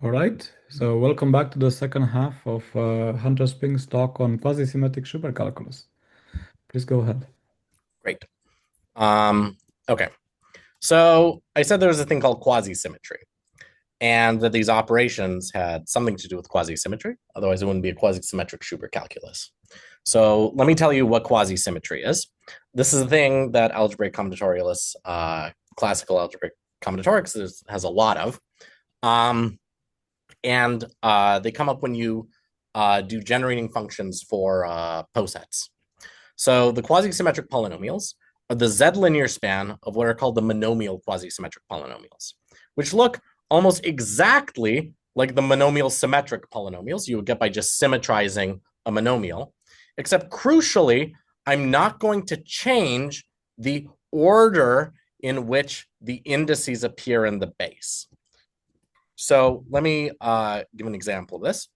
All right, so welcome back to the second half of Hunter Spink's talk on quasi-symmetric Schubert calculus. Please go ahead. Great. Um, okay. So I said there was a thing called quasi-symmetry, and that these operations had something to do with quasi-symmetry. Otherwise, it wouldn't be a quasi-symmetric Schubert calculus. So let me tell you what quasi-symmetry is. This is a thing that algebraic combinatorialists, classical algebraic combinatorics has a lot of. And they come up when you do generating functions for posets. So the quasi-symmetric polynomials are the z-linear span of what are called the monomial quasi-symmetric polynomials, which look almost exactly like the monomial symmetric polynomials you would get by just symmetrizing a monomial, except crucially, I'm not going to change the order in which the indices appear in the base. So let me give an example of this.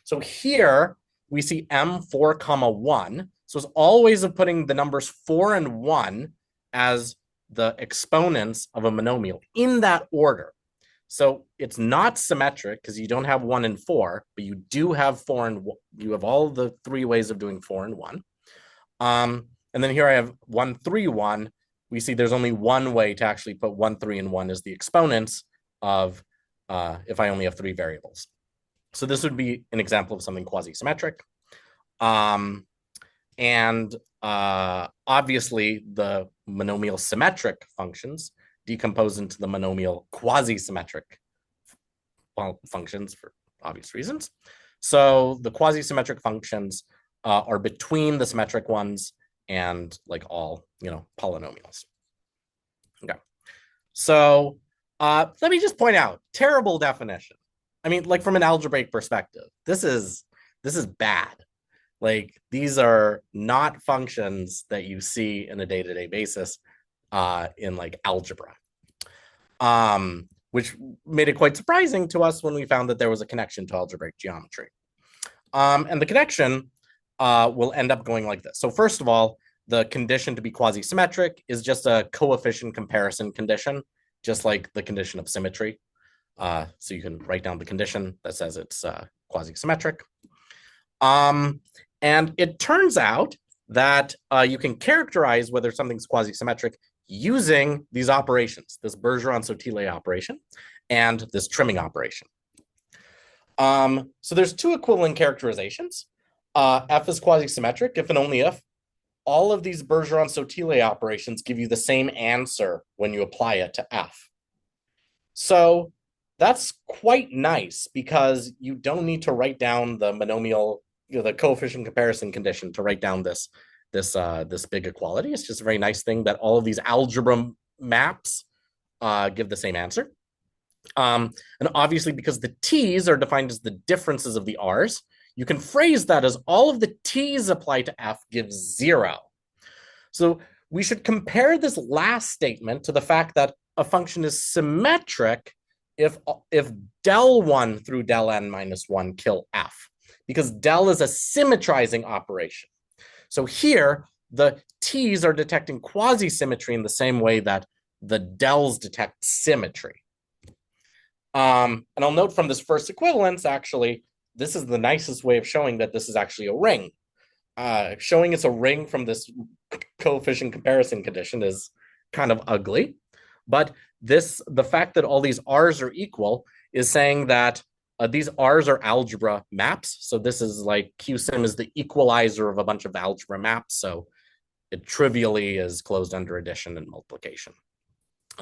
So here we see m4 comma 1. So it's always of putting the numbers 4 and 1 as the exponents of a monomial in that order. So it's not symmetric because you don't have 1 and 4, but you do have 4 and 1. You have all the three ways of doing 4 and 1. And then here I have 1, 3, 1. We see there's only one way to actually put 1, 3, and 1 as the exponents of if I only have three variables. So this would be an example of something quasi-symmetric. And obviously, the monomial symmetric functions decompose into the monomial quasi-symmetric functions for obvious reasons. So the quasi-symmetric functions are between the symmetric ones and like all, polynomials. Okay. So let me just point out, terrible definition. I mean, like from an algebraic perspective, this is bad. Like these are not functions that you see in a day-to-day basis in like algebra, which made it quite surprising to us when we found that there was a connection to algebraic geometry. And the connection will end up going like this. So first of all, the condition to be quasi-symmetric is just a coefficient comparison condition, just like the condition of symmetry. So you can write down the condition that says it's quasi-symmetric. And it turns out that you can characterize whether something's quasi-symmetric using these operations, this Bergeron-Sottile operation and this trimming operation. So there's two equivalent characterizations. F is quasi-symmetric if and only if all of these Bergeron-Sottile operations give you the same answer when you apply it to F. So that's quite nice because you don't need to write down the monomial, the coefficient comparison condition to write down this big equality. It's just a very nice thing that all of these algebra maps give the same answer. And obviously, because the t's are defined as the differences of the r's, you can phrase that as all of the t's applied to f gives 0. So we should compare this last statement to the fact that a function is symmetric if del 1 through del n minus 1 kill f, because del is a symmetrizing operation. So here, the t's are detecting quasi-symmetry in the same way that the dels detect symmetry. And I'll note from this first equivalence, actually, this is the nicest way of showing that this is actually a ring. Showing it's a ring from this coefficient comparison condition is kind of ugly. But the fact that all these r's are equal is saying that these r's are algebra maps. So this is like QSIM is the equalizer of a bunch of algebra maps. So it trivially is closed under addition and multiplication,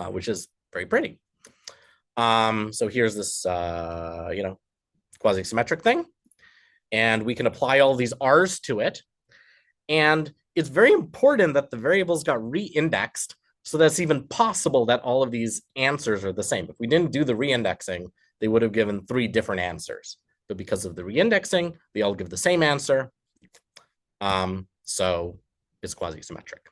which is very pretty. So here's this, quasi-symmetric thing. And we can apply all these r's to it. And it's very important that the variables got re-indexed so that's even possible that all of these answers are the same. If we didn't do the re-indexing, they would have given 3 different answers. But because of the re-indexing, they all give the same answer. So it's quasi-symmetric.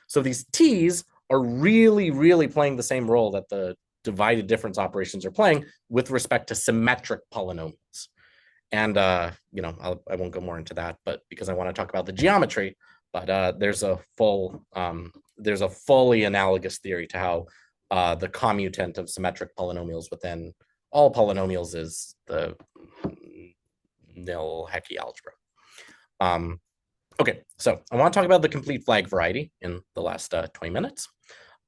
So these t's are really, really playing the same role that the divided difference operations are playing with respect to symmetric polynomials. And, I won't go more into that, but because I want to talk about the geometry, but there's a fully analogous theory to how the commutant of symmetric polynomials within all polynomials is the nil-Hecke algebra. Okay, so I want to talk about the complete flag variety in the last 20 minutes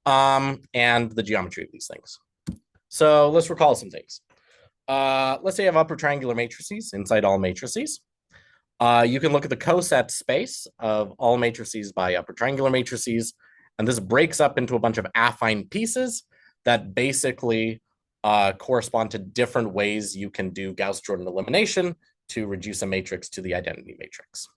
and the geometry of these things. So let's recall some things. Let's say I have upper triangular matrices inside all matrices. You can look at the coset space of all matrices by upper triangular matrices, and this breaks up into a bunch of affine pieces that basically correspond to different ways you can do Gauss-Jordan elimination to reduce a matrix to the identity matrix.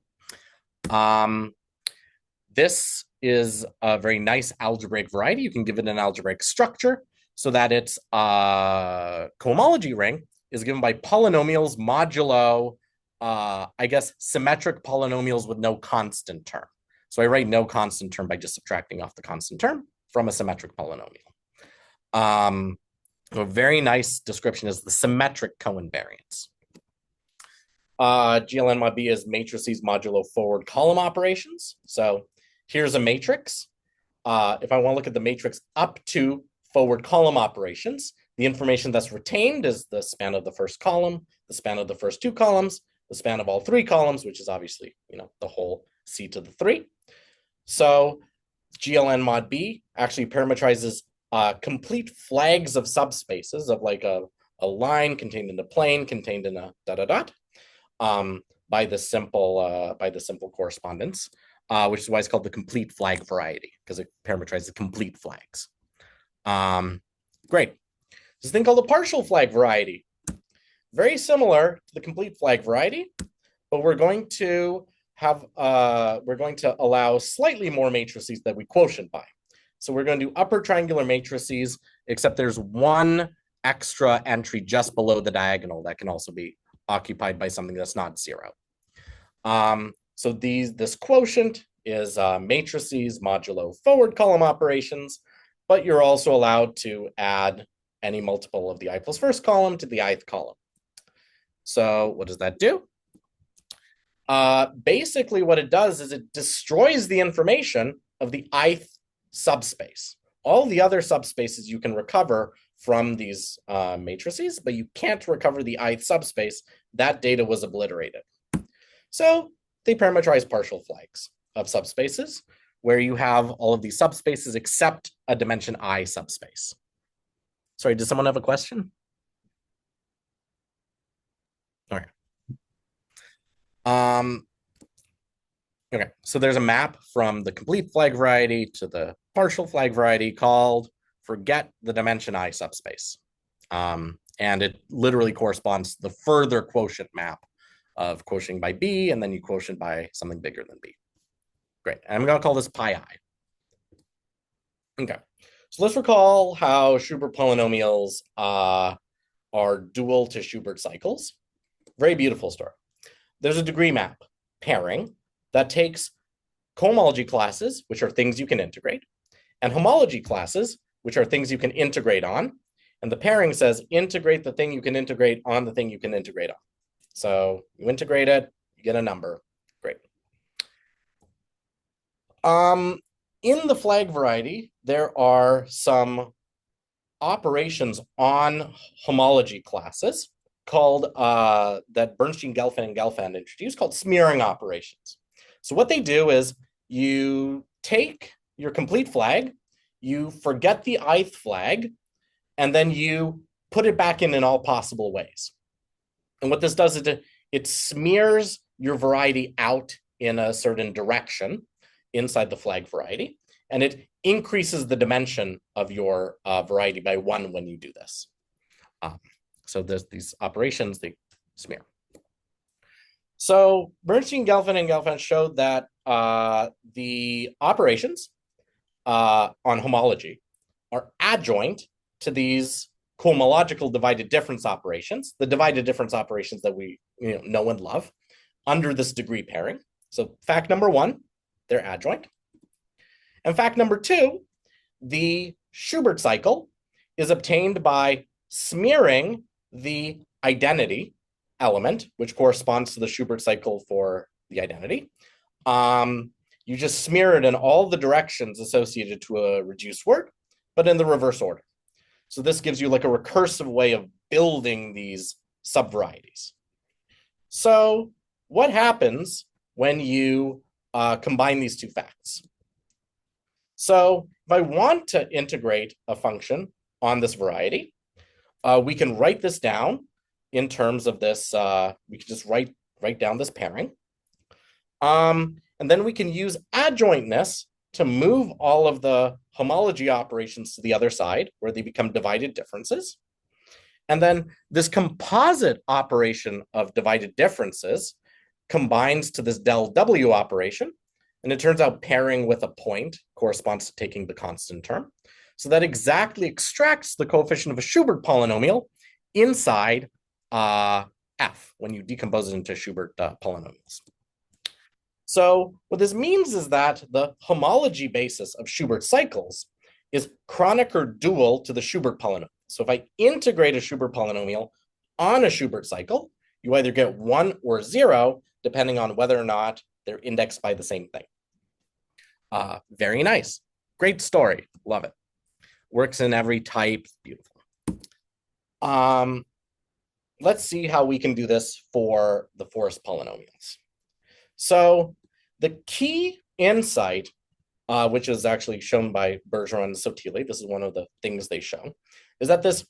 This is a very nice algebraic variety. You can give it an algebraic structure so that its cohomology ring is given by polynomials modulo, I guess, symmetric polynomials with no constant term. So I write no constant term by just subtracting off the constant term from a symmetric polynomial. A very nice description is the symmetric co-invariance. GLN mod B is matrices modulo forward column operations. So here's a matrix. If I want to look at the matrix up to forward column operations, the information that's retained is the span of the first column, the span of the first two columns, the span of all three columns, which is obviously, the whole C to the 3. So GLN mod B actually parametrizes complete flags of subspaces of like a line contained in a plane, contained in a ... by the simple correspondence, which is why it's called the complete flag variety, because it parameterizes complete flags. Great. This thing called the partial flag variety. Very similar to the complete flag variety, but we're going to allow slightly more matrices that we quotient by. So we're going to do upper triangular matrices, except there's one extra entry just below the diagonal that can also be occupied by something that's not 0. So this quotient is matrices modulo forward column operations, but you're also allowed to add any multiple of the I plus first column to the ith column. So what does that do? Basically what it does is it destroys the information of the ith subspace. All the other subspaces you can recover from these matrices, but you can't recover the ith subspace. That data was obliterated. So they parameterize partial flags of subspaces, where you have all of these subspaces except a dimension I subspace. Sorry, does someone have a question? All right. Okay, so there's a map from the complete flag variety to the partial flag variety called forget the dimension I subspace. And it literally corresponds to the further quotient map of quotient by B, and then you quotient by something bigger than B. Great, and I'm gonna call this pi I. Okay, so let's recall how Schubert polynomials are dual to Schubert cycles. Very beautiful story. There's a degree map pairing that takes cohomology classes, which are things you can integrate, and homology classes, which are things you can integrate on. And the pairing says, integrate the thing you can integrate on the thing you can integrate on. So you integrate it, you get a number. Great. In the flag variety, there are some operations on homology classes called, that Bernstein, Gelfand, and Gelfand introduced, called smearing operations. So what they do is you take your complete flag, you forget the ith flag, and then you put it back in all possible ways. And what this does is it smears your variety out in a certain direction inside the flag variety, and it increases the dimension of your variety by 1 when you do this. So there's these operations, they smear. So Bernstein, Gelfand, and Gelfand showed that the operations on homology are adjoint to these cohomological divided difference operations, the divided difference operations that we know and love, under this degree pairing. So fact number 1, they're adjoint. And fact number 2, the Schubert cycle is obtained by smearing the identity element, which corresponds to the Schubert cycle for the identity. You just smear it in all the directions associated to a reduced word, but in the reverse order. So this gives you like a recursive way of building these subvarieties. So what happens when you combine these two facts? So if I want to integrate a function on this variety, we can write this down in terms of this. We can just write down this pairing. And then we can use adjointness to move all of the homology operations to the other side where they become divided differences. And then this composite operation of divided differences combines to this del W operation. And it turns out pairing with a point corresponds to taking the constant term. So that exactly extracts the coefficient of a Schubert polynomial inside F when you decompose it into Schubert polynomials. So what this means is that the homology basis of Schubert cycles is Kronecker dual to the Schubert polynomial. So if I integrate a Schubert polynomial on a Schubert cycle, you either get 1 or 0, depending on whether or not they're indexed by the same thing. Very nice. Great story. Love it. Works in every type. Beautiful. Let's see how we can do this for the forest polynomials. So the key insight, which is actually shown by Bergeron and Sotile, this is one of the things they show, is that this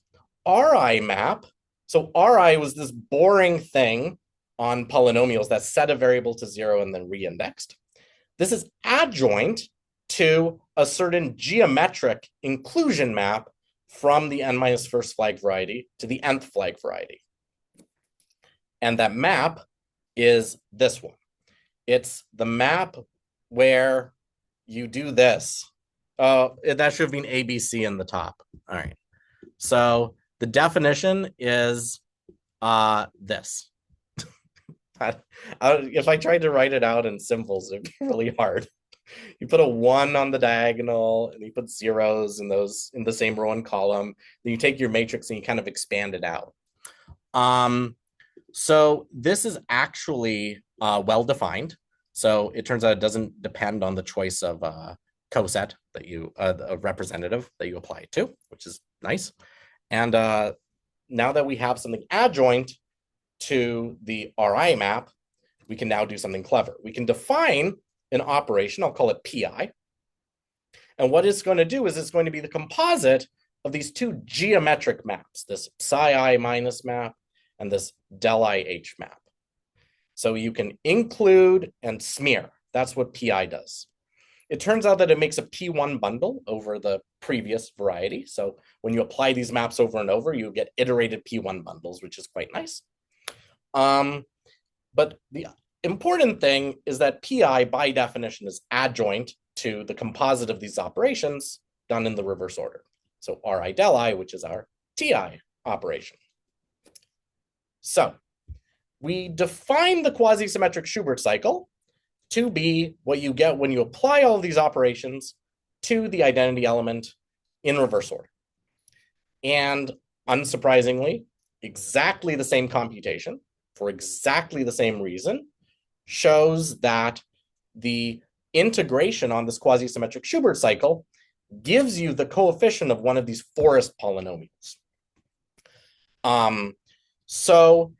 Ri map, so Ri was this boring thing on polynomials that set a variable to 0 and then reindexed. This is adjoint to a certain geometric inclusion map from the n-1st flag variety to the nth flag variety. And that map is this one. It's the map where you do this. Oh, that should have been ABC in the top. All right. So the definition is this. If I tried to write it out in symbols, it'd be really hard. You put a 1 on the diagonal and you put zeros in those in the same row and column. Then you take your matrix and you kind of expand it out. So this is actually well defined. So it turns out it doesn't depend on the choice of coset that you a representative that you apply it to, which is nice. And now that we have something adjoint to the Ri map, we can now do something clever. We can define an operation, I'll call it Pi. And what it's going to do is it's going to be the composite of these two geometric maps, this psi I minus map and this del I H map. So you can include and smear. That's what Pi does. It turns out that it makes a P1 bundle over the previous variety. So when you apply these maps over and over, you get iterated P1 bundles, which is quite nice. But the important thing is that Pi, by definition, is adjoint to the composite of these operations done in the reverse order. So Ri del I, which is our Ti operation. So we define the quasi-symmetric Schubert cycle to be what you get when you apply all of these operations to the identity element in reverse order. And unsurprisingly, exactly the same computation for exactly the same reason shows that the integration on this quasi-symmetric Schubert cycle gives you the coefficient of one of these forest polynomials. So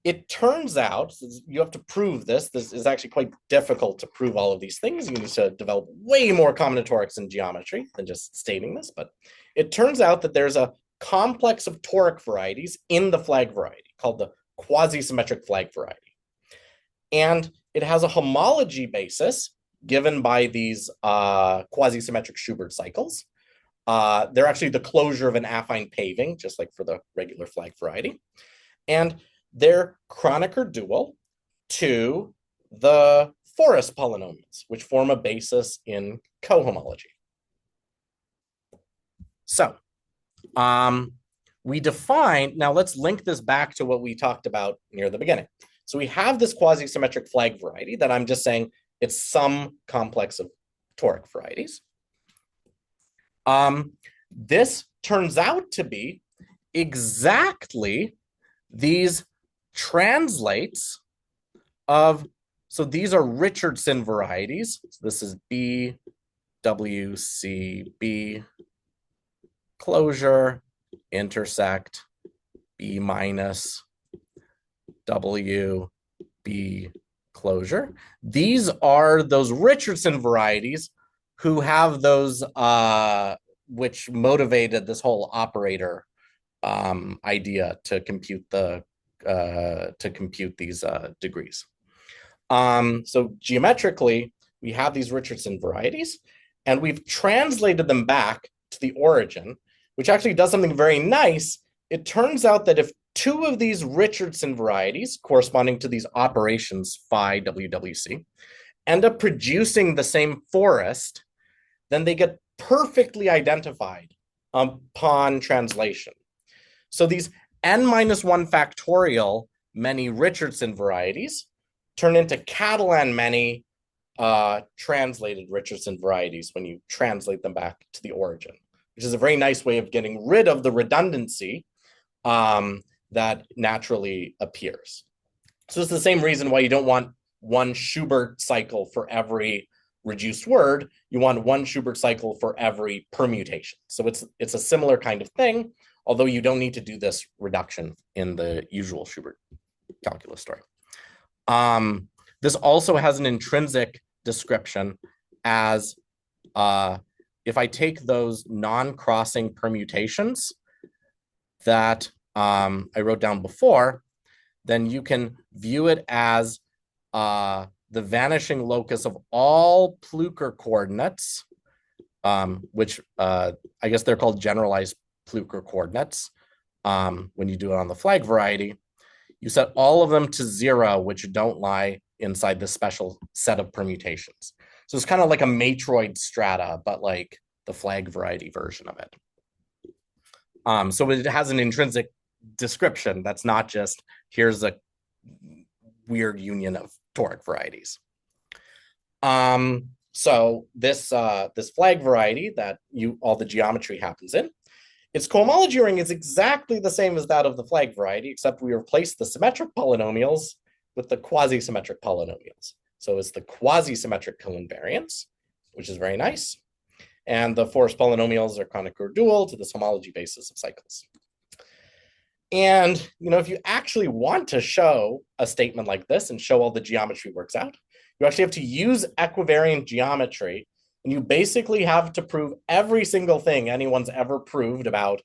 it turns out, you have to prove this. This is actually quite difficult to prove all of these things. You need to develop way more combinatorics in geometry than just stating this. But it turns out that there's a complex of toric varieties in the flag variety called the quasi-symmetric flag variety. And it has a homology basis given by these quasi-symmetric Schubert cycles. They're actually the closure of an affine paving, just like for the regular flag variety. And they're Kronecker dual to the forest polynomials, which form a basis in cohomology. So we define, now let's link this back to what we talked about near the beginning. So we have this quasi-symmetric flag variety that I'm just saying it's some complex of toric varieties. This turns out to be exactly these translates of, so these are Richardson varieties. So this is B, W, C, B, closure, intersect, B minus W B closure. These are those Richardson varieties who have those which motivated this whole operator idea to compute these degrees. So geometrically, we have these Richardson varieties, and we've translated them back to the origin, which actually does something very nice. It turns out that if two of these Richardson varieties corresponding to these operations phi WWC end up producing the same forest, then they get perfectly identified upon translation. So these n minus 1 factorial many Richardson varieties turn into Catalan many translated Richardson varieties when you translate them back to the origin, which is a very nice way of getting rid of the redundancy that naturally appears. So it's the same reason why you don't want one Schubert cycle for every reduced word. You want one Schubert cycle for every permutation. So it's a similar kind of thing, although you don't need to do this reduction in the usual Schubert calculus story. This also has an intrinsic description as if I take those non-crossing permutations that I wrote down before, then you can view it as the vanishing locus of all Plücker coordinates, which I guess they're called generalized Plücker coordinates when you do it on the flag variety. You set all of them to 0, which don't lie inside this special set of permutations. So it's kind of like a matroid strata, but like the flag variety version of it. So it has an intrinsic description that's not just here's a weird union of toric varieties. So this flag variety that all the geometry happens in, its cohomology ring is exactly the same as that of the flag variety, except we replaced the symmetric polynomials with the quasi-symmetric polynomials. So it's the quasi-symmetric co-invariants, which is very nice. And the forest polynomials are Kronecker dual to this homology basis of cycles. And if you actually want to show a statement like this and show all the geometry works out, you actually have to use equivariant geometry, and you basically have to prove every single thing anyone's ever proved about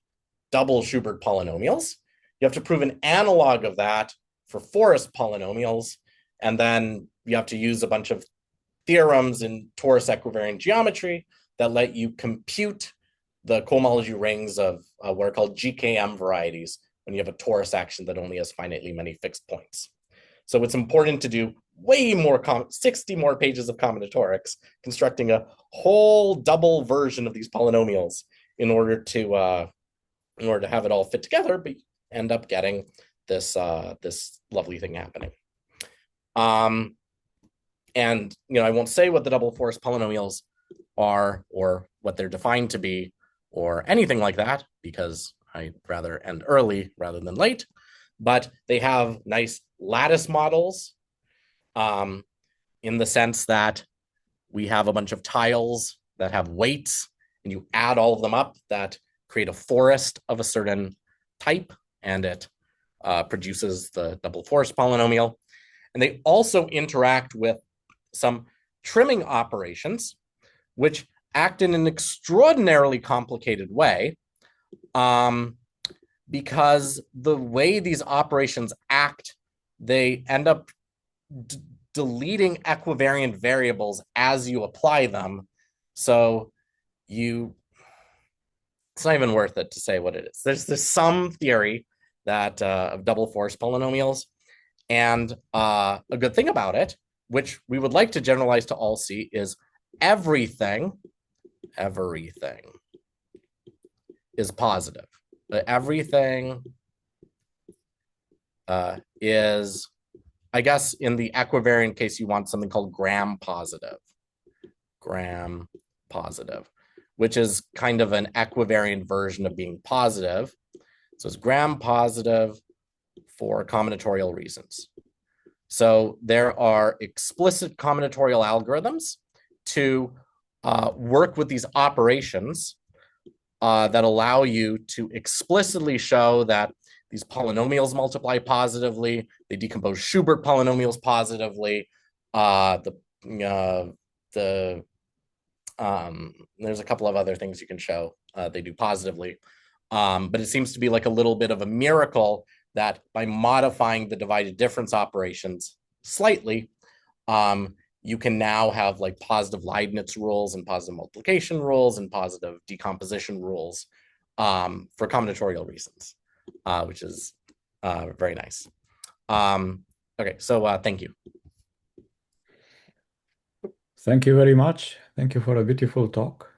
double Schubert polynomials. You have to prove an analog of that for forest polynomials, and then you have to use a bunch of theorems in torus equivariant geometry that let you compute the cohomology rings of what are called GKM varieties when you have a torus action that only has finitely many fixed points. So it's important to do way more, 60 more pages of combinatorics, constructing a whole double version of these polynomials in order to have it all fit together, but end up getting this lovely thing happening. And I won't say what the double forest polynomials are or what they're defined to be or anything like that, because I'd rather end early rather than late. But they have nice lattice models in the sense that we have a bunch of tiles that have weights, and you add all of them up that create a forest of a certain type, and it produces the double forest polynomial. And they also interact with some trimming operations, which act in an extraordinarily complicated way, because the way these operations act, they end up deleting equivariant variables as you apply them. So it's not even worth it to say what it is. There's some theory that of double forest polynomials, and a good thing about it, which we would like to generalize to all C, is everything is positive. Everything is, I guess in the equivariant case, you want something called gram positive, which is kind of an equivariant version of being positive. So it's gram positive for combinatorial reasons. So there are explicit combinatorial algorithms to work with these operations that allow you to explicitly show that These polynomials multiply positively. They decompose Schubert polynomials positively. There's a couple of other things you can show they do positively. But it seems to be like a little bit of a miracle that by modifying the divided difference operations slightly, you can now have like positive Leibniz rules and positive multiplication rules and positive decomposition rules for combinatorial reasons, which is very nice. Okay, so thank you. Thank you very much. Thank you for a beautiful talk.